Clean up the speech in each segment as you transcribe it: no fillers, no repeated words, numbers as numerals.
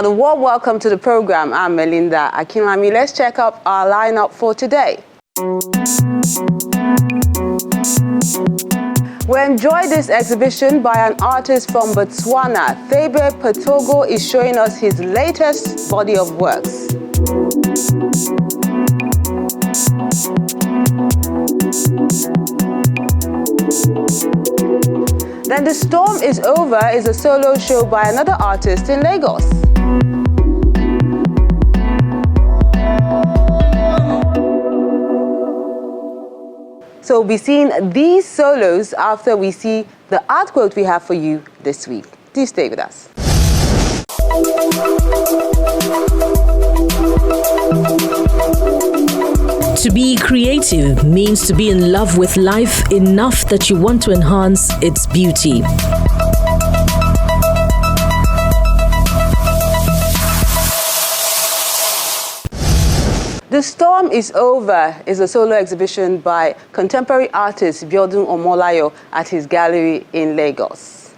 And a warm welcome to the program. I'm Melinda Akinlami. Let's check out our lineup for today. We enjoy this exhibition by an artist from Botswana. Thebe Patogo is showing us his latest body of works. Then The Storm is Over is a solo show by another artist in Lagos. So we'll be seeing these solos after we see the art quote we have for you this week. Do stay with us. To be creative means to be in love with life enough that you want to enhance its beauty. The Storm is Over is a solo exhibition by contemporary artist Biodun Omolayo at his gallery in Lagos.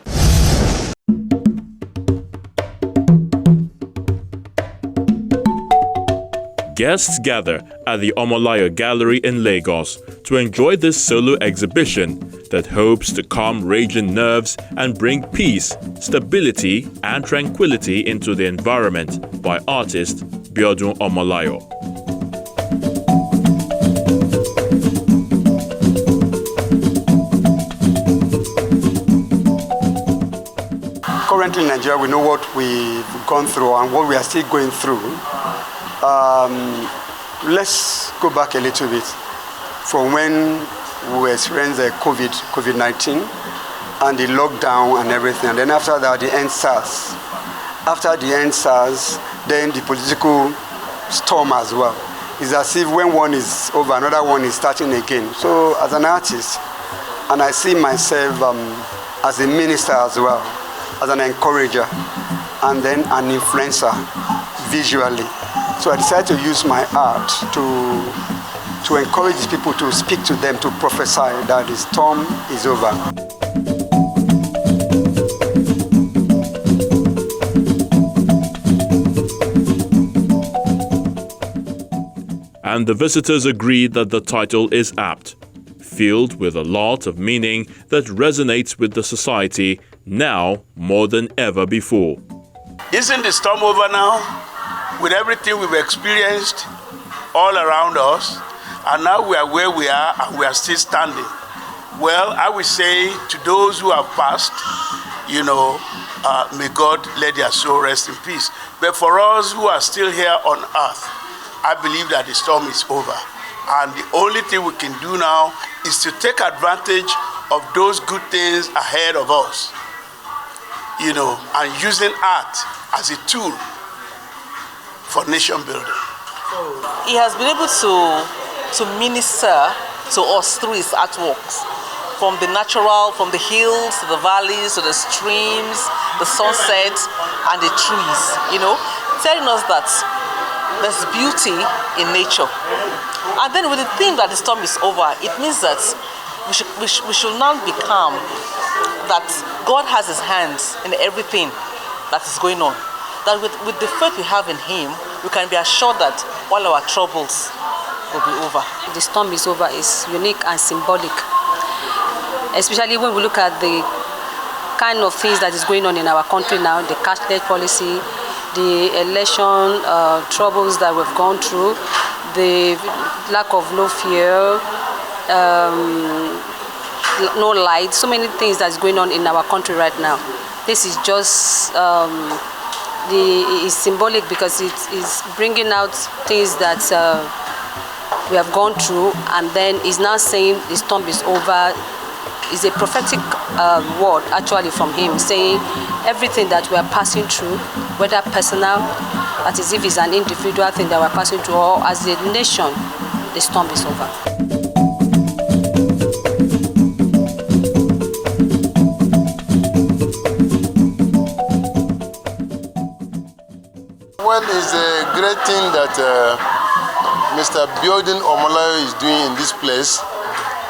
Guests gather at the Omolayo Gallery in Lagos to enjoy this solo exhibition that hopes to calm raging nerves and bring peace, stability, and tranquility into the environment by artist Biodun Omolayo. Currently in Nigeria, we know what we've gone through and what we are still going through. Let's go back a little bit from when we experienced the COVID-19 and the lockdown and everything. And then after that, the EndSARS. After the EndSARS, then the political storm as well. It's as if when one is over, another one is starting again. So as an artist, and I see myself as a minister as well, as an encourager, and then an influencer visually. So I decided to use my art to encourage people, to speak to them, to prophesy that the storm is over. And the visitors agree that the title is apt, filled with a lot of meaning that resonates with the society now more than ever before. Isn't the storm over now? With everything we've experienced all around us, and now we are where we are and we are still standing. Well, I would say to those who have passed, may God let their soul rest in peace. But for us who are still here on earth, I believe that the storm is over. And the only thing we can do now is to take advantage of those good things ahead of us, and using art as a tool for nation building. He has been able to minister to us through his artworks, from the natural, from the hills to the valleys to the streams, the sunset and the trees, telling us that there's beauty in nature. And then with the theme that the storm is over, it means that we should not be calm, that God has his hands in everything that is going on. That with the faith we have in him, we can be assured that all our troubles will be over. The storm is over is unique and symbolic, especially when we look at the kind of things that is going on in our country now, the cashless policy, the election troubles that we've gone through, the lack of no fear, no light, so many things that's going on in our country right now. This is just is symbolic because it is bringing out things that we have gone through, and then is now saying the storm is over. Is a prophetic word actually from him, saying everything that we are passing through, whether personal, that is if it's an individual thing that we're passing through, or as a nation, the storm is over. Well, it's a great thing that Mr. Biodun Omolayo is doing in this place.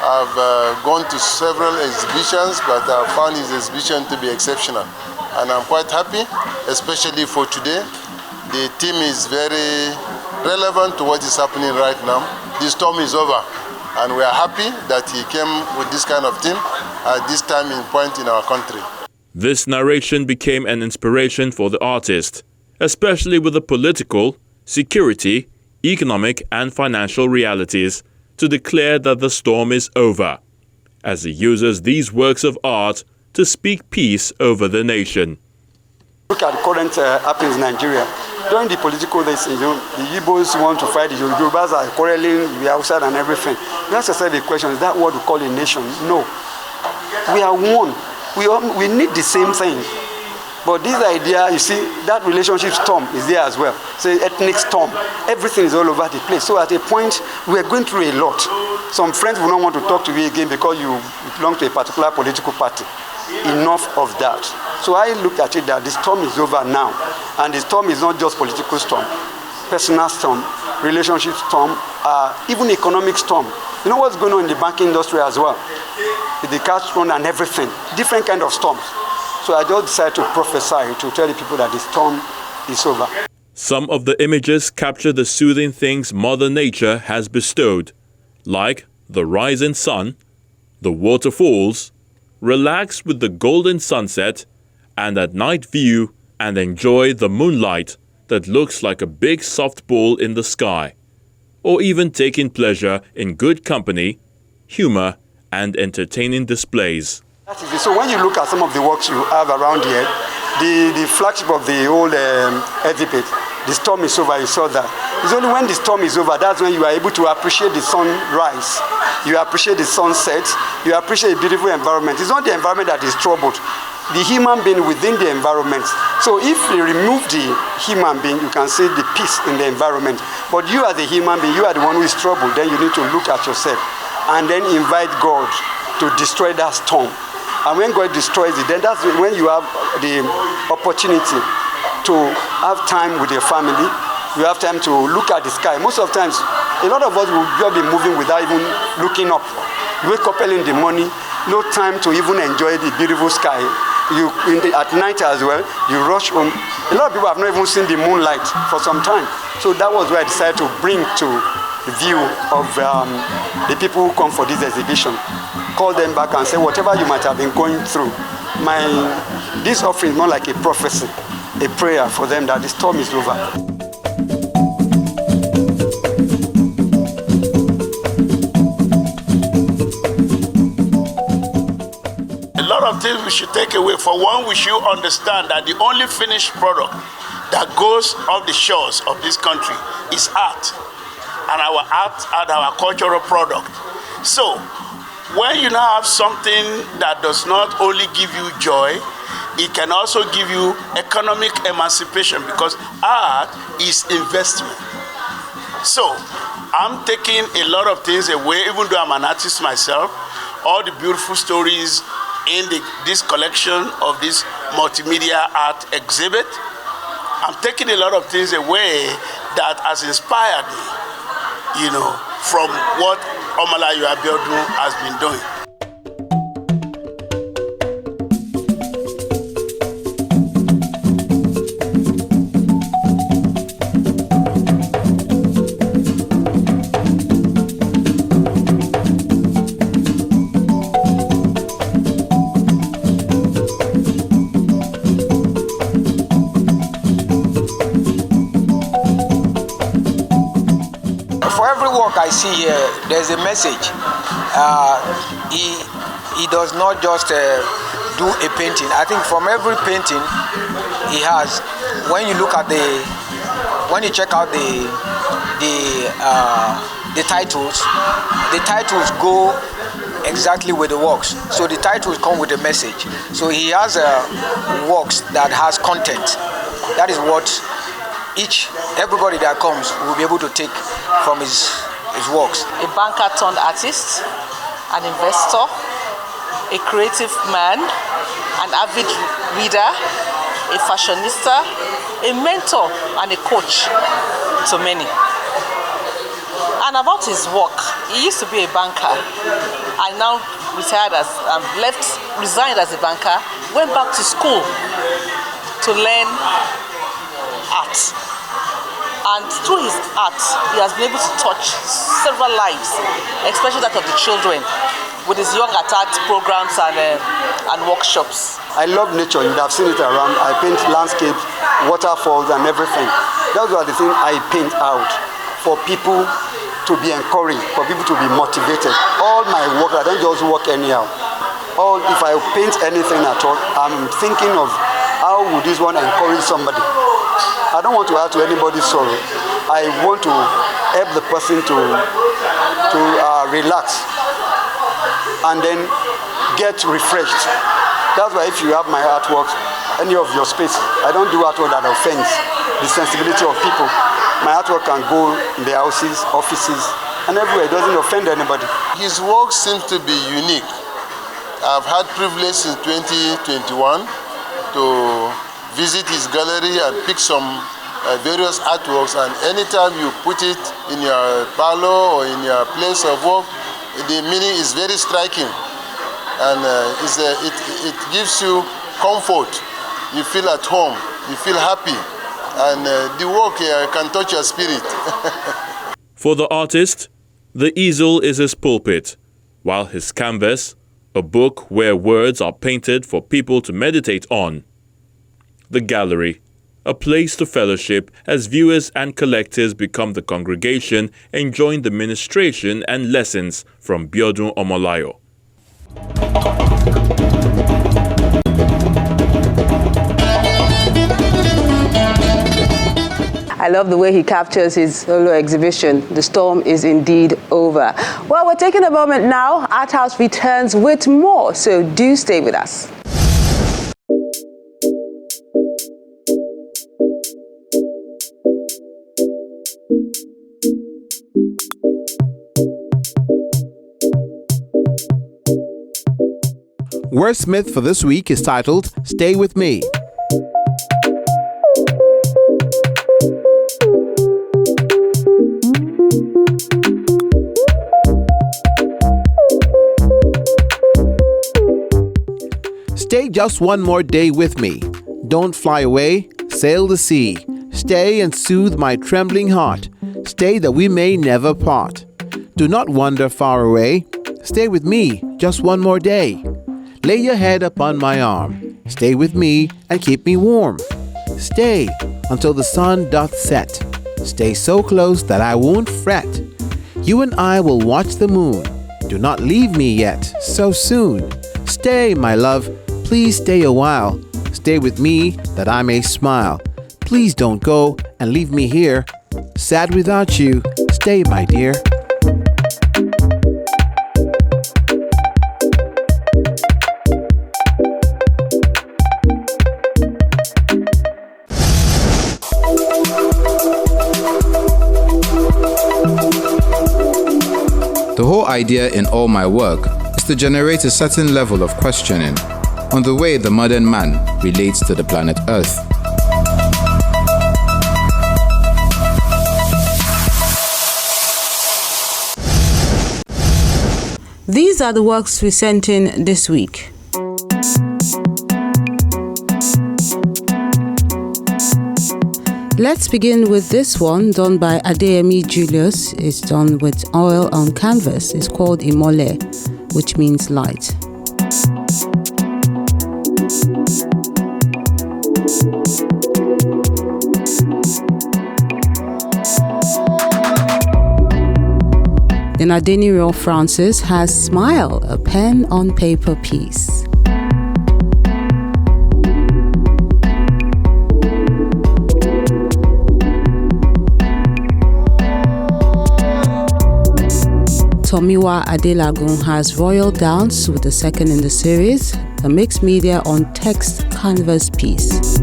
I've gone to several exhibitions, but I found his exhibition to be exceptional. And I'm quite happy, especially for today, The team is very relevant to what is happening right now. The storm is over, and we are happy that he came with this kind of team at this time in point in our country. This narration became an inspiration for the artist, especially with the political, security, economic and financial realities, to declare that the storm is over, as he uses these works of art to speak peace over the nation. Look at the current happenings in Nigeria. During the political days, the Igbos want to fight, the Yorubas are quarreling, we are outside and everything. You ask yourself a question, is that what we call a nation? No. We are one. We need the same thing. But this idea, you see, that relationship storm is there as well. So ethnic storm, everything is all over the place. So at a point, we are going through a lot. Some friends will not want to talk to you again because you belong to a particular political party. Enough of that. So I look at it that the storm is over now. And the storm is not just political storm, personal storm, relationship storm, even economic storm. You know what's going on in the banking industry as well? The cash fund and everything, different kind of storms. So I just decided to prophesy, to tell the people that the storm is over. Some of the images capture the soothing things Mother Nature has bestowed, like the rising sun, the waterfalls, relax with the golden sunset, and at night view and enjoy the moonlight that looks like a big soft ball in the sky, or even taking pleasure in good company, humor, and entertaining displays. So when you look at some of the works you have around here, the flagship of the old exhibit, the storm is over, you saw that. It's only when the storm is over, that's when you are able to appreciate the sunrise, you appreciate the sunset, you appreciate the beautiful environment. It's not the environment that is troubled, the human being within the environment. So if you remove the human being, you can see the peace in the environment. But you as a human being, you are the one who is troubled, then you need to look at yourself and then invite God to destroy that storm. And when God destroys it, then that's when you have the opportunity to have time with your family. You have time to look at the sky. Most of the times, a lot of us will just be moving without even looking up. You wake up early in the morning, no time to even enjoy the beautiful sky. At night as well, you rush home. A lot of people have not even seen the moonlight for some time. So that was why I decided to bring to the view of the people who come for this exhibition. Call them back and say, whatever you might have been going through, this offering is more like a prophecy, a prayer for them that the storm is over. A lot of things we should take away. For one, we should understand that the only finished product that goes off the shores of this country is art, and our art and our cultural product. So, when you now have something that does not only give you joy, it can also give you economic emancipation, because art is investment. So, I'm taking a lot of things away, even though I'm an artist myself. All the beautiful stories in this collection of this multimedia art exhibit, I'm taking a lot of things away that has inspired me, from what Omolayo Abiodun has been doing. I see here, there's a message. He does not just do a painting. I think from every painting he has, when you look at when you check out the titles go exactly with the works. So the titles come with a message. So he has works that has content. That is what everybody that comes will be able to take from his works. A banker turned artist, an investor, a creative man, an avid reader, a fashionista, a mentor, and a coach to many. And about his work, he used to be a banker. I now resigned as a banker, went back to school to learn art. And through his art, he has been able to touch several lives, especially that of the children, with his young at art programs and workshops. I love nature. You would have seen it around. I paint landscapes, waterfalls, and everything. Those are the things I paint out for people to be encouraged, for people to be motivated. All my work, I don't just work anyhow. If I paint anything at all, I'm thinking of how would this one encourage somebody. I don't want to add to anybody's sorrow. I want to help the person to relax and then get refreshed. That's why if you have my artwork, any of your space, I don't do artwork that offends the sensibility of people. My artwork can go in the houses, offices, and everywhere. It doesn't offend anybody. His work seems to be unique. I've had privilege in 2021 to visit his gallery and pick some various artworks, and anytime you put it in your parlor or in your place of work, the meaning is very striking, and it gives you comfort. You feel at home, you feel happy, and the work can touch your spirit. For the artist, the easel is his pulpit, while his canvas, a book where words are painted for people to meditate on. The gallery, a place to fellowship as viewers and collectors become the congregation enjoying the ministration and lessons from Biodun Omolayo. I love the way he captures his solo exhibition. The storm is indeed over. Well, we're taking a moment now. Art House returns with more, so do stay with us. Wordsmith for this week is titled Stay With Me. Stay just one more day with me. Don't fly away, sail the sea. Stay and soothe my trembling heart. Stay that we may never part. Do not wander far away. Stay with me just one more day. Lay your head upon my arm. Stay with me and keep me warm. Stay until the sun doth set. Stay so close that I won't fret. You and I will watch the moon. Do not leave me yet so soon. Stay, my love, please stay a while. Stay with me that I may smile. Please don't go and leave me here. Sad without you. Stay, my dear. The whole idea in all my work is to generate a certain level of questioning on the way the modern man relates to the planet Earth. These are the works we sent in this week. Let's begin with this one done by Adeyemi Julius. It's done with oil on canvas. It's called Imole, which means light. Then Adeniro Francis has Smile, a pen on paper piece. Tomiwa Adelagun has Royal Dance with the second in the series, a mixed media on text canvas piece.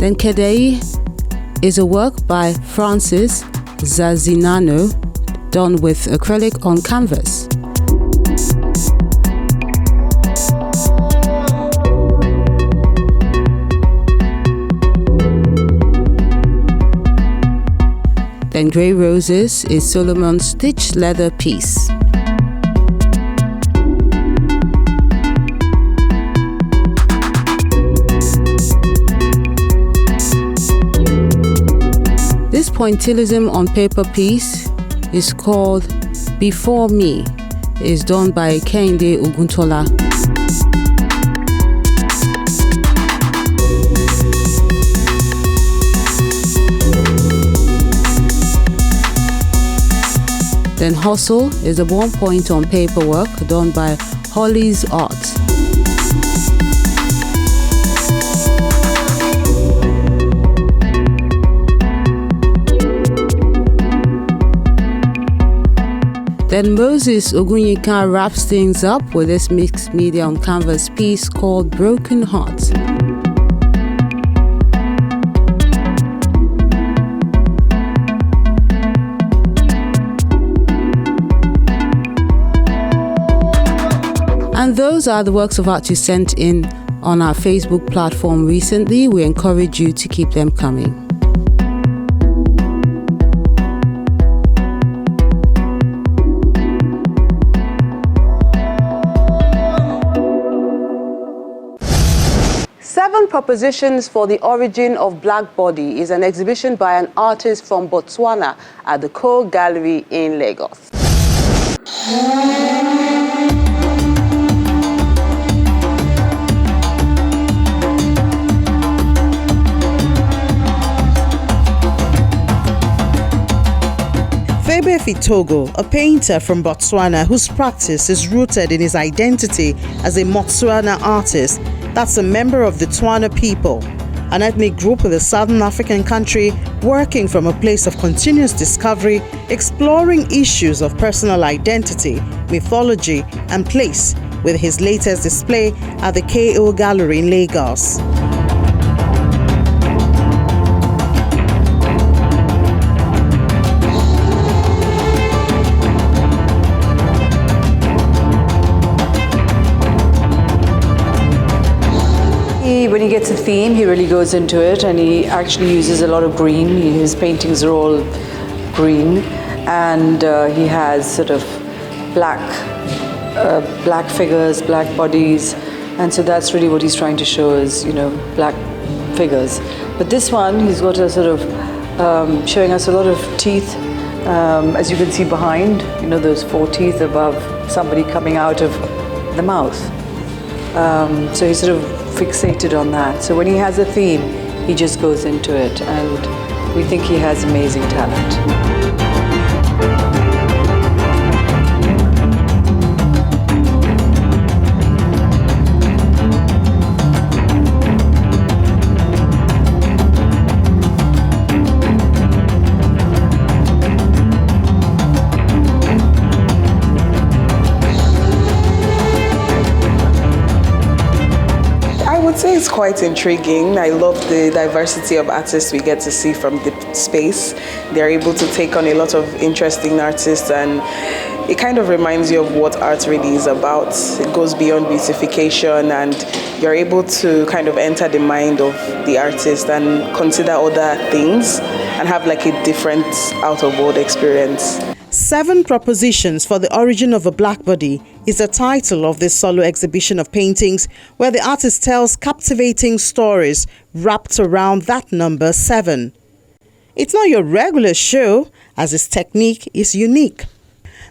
Then Kedei is a work by Francis Zazinano done with acrylic on canvas. Then Grey Roses is Solomon's stitched leather piece. pointillism on paper piece is called Before Me. It's done by Kehinde Oguntola. Then Hustle is a 1 point on paperwork done by Holly's Art. Then Moses Ogunyika wraps things up with this mixed media on canvas piece called Broken Heart. And those are the works of art you sent in on our Facebook platform recently. We encourage you to keep them coming. Seven Propositions for the Origin of Black Body is an exhibition by an artist from Botswana at the Cole Gallery in Lagos. Febe Fitogo, a painter from Botswana whose practice is rooted in his identity as a Motswana artist, that's a member of the Tswana people, an ethnic group with a southern African country working from a place of continuous discovery, exploring issues of personal identity, mythology, and place, with his latest display at the KO Gallery in Lagos. When he gets a theme, he really goes into it, and he actually uses a lot of green. His paintings are all green, and he has sort of black figures, black bodies, and so that's really what he's trying to show is, black figures. But this one, he's got a sort of showing us a lot of teeth, as you can see behind, those 4 teeth above somebody coming out of the mouth. So he's sort of fixated on that. So when he has a theme, he just goes into it, and we think he has amazing talent. It's quite intriguing. I love the diversity of artists we get to see from the space. They're able to take on a lot of interesting artists, and it kind of reminds you of what art really is about. It goes beyond beautification, and you're able to kind of enter the mind of the artist and consider other things and have like a different out-of-world experience. 7 Propositions for the Origin of a Black Body is the title of this solo exhibition of paintings where the artist tells captivating stories wrapped around that number 7. It's not your regular show, as its technique is unique.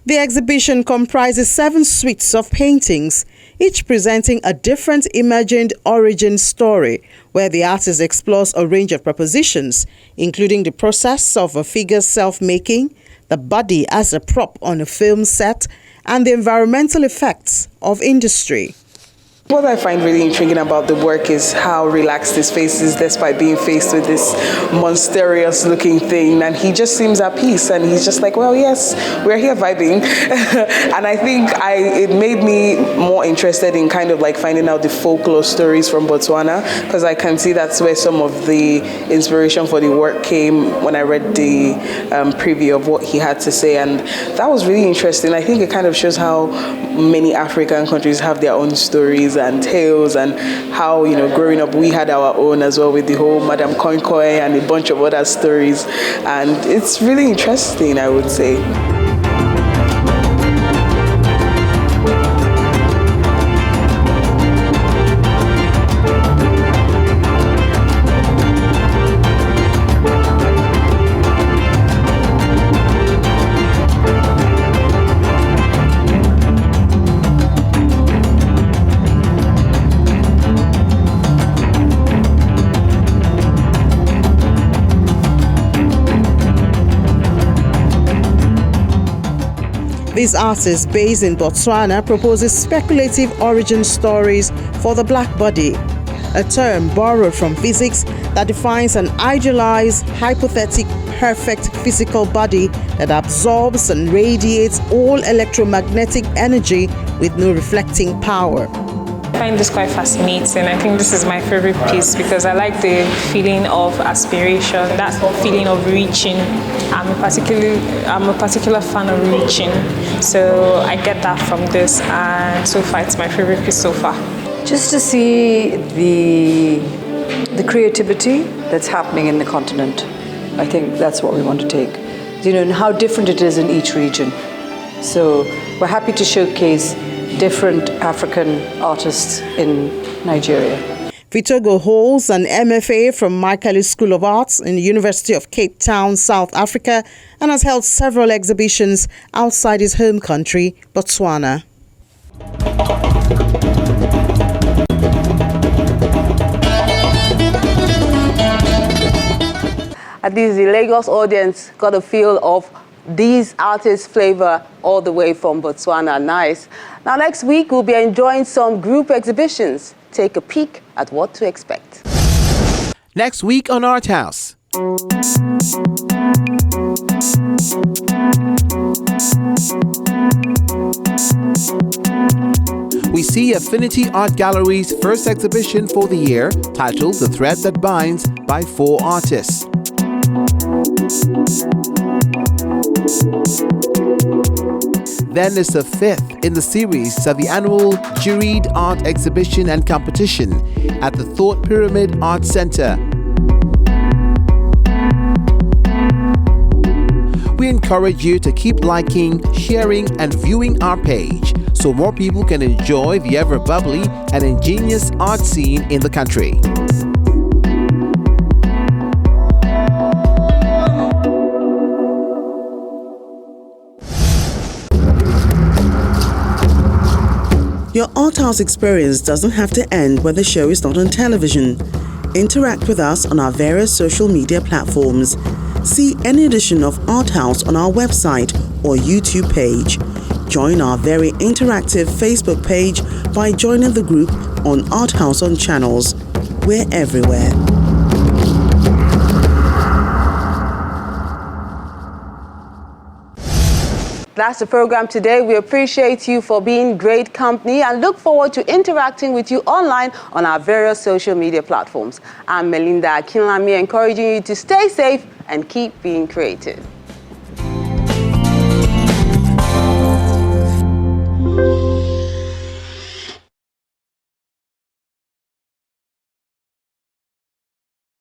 The exhibition comprises 7 suites of paintings, each presenting a different imagined origin story, where the artist explores a range of propositions, including the process of a figure's self-making, the body as a prop on a film set, and the environmental effects of industry. What I find really intriguing about the work is how relaxed his face is despite being faced with this monstrous looking thing, and he just seems at peace, and he's just like, well, yes, we're here vibing. And I think it made me more interested in kind of like finding out the folklore stories from Botswana, because I can see that's where some of the inspiration for the work came when I read the preview of what he had to say, and that was really interesting. I think it kind of shows how many African countries have their own stories and tales, and how, growing up we had our own as well, with the whole Madame Koinkoi and a bunch of other stories, and it's really interesting, I would say. This artist, based in Botswana, proposes speculative origin stories for the black body, a term borrowed from physics that defines an idealized, hypothetic, perfect physical body that absorbs and radiates all electromagnetic energy with no reflecting power. I find this quite fascinating. I think this is my favorite piece because I like the feeling of aspiration, that feeling of reaching. I'm a particular fan of reaching, so I get that from this, and so far it's my favorite piece so far. Just to see the creativity that's happening in the continent, I think that's what we want to take. You know, and how different it is in each region. So we're happy to showcase different African artists in Nigeria. Vitogo holds an MFA from Michaelis School of Arts in the University of Cape Town, South Africa, and has held several exhibitions outside his home country, Botswana. At least the Lagos audience got a feel of these artists' flavor all the way from Botswana. Nice. Now, next week, we'll be enjoying some group exhibitions. Take a peek at what to expect. Next week on Art House. We see Affinity Art Gallery's first exhibition for the year, titled The Thread That Binds, by 4 artists. Then is the 5th in the series of the annual juried art exhibition and competition at the Thought Pyramid Art Center. We encourage you to keep liking, sharing, and viewing our page so more people can enjoy the ever bubbly and ingenious art scene in the country. Your Art House experience doesn't have to end when the show is not on television. Interact with us on our various social media platforms. See any edition of Art House on our website or YouTube page. Join our very interactive Facebook page by joining the group on Art House on Channels. We're everywhere. That's the program today. We appreciate you for being great company and look forward to interacting with you online on our various social media platforms. I'm Melinda Akinlami, encouraging you to stay safe and keep being creative.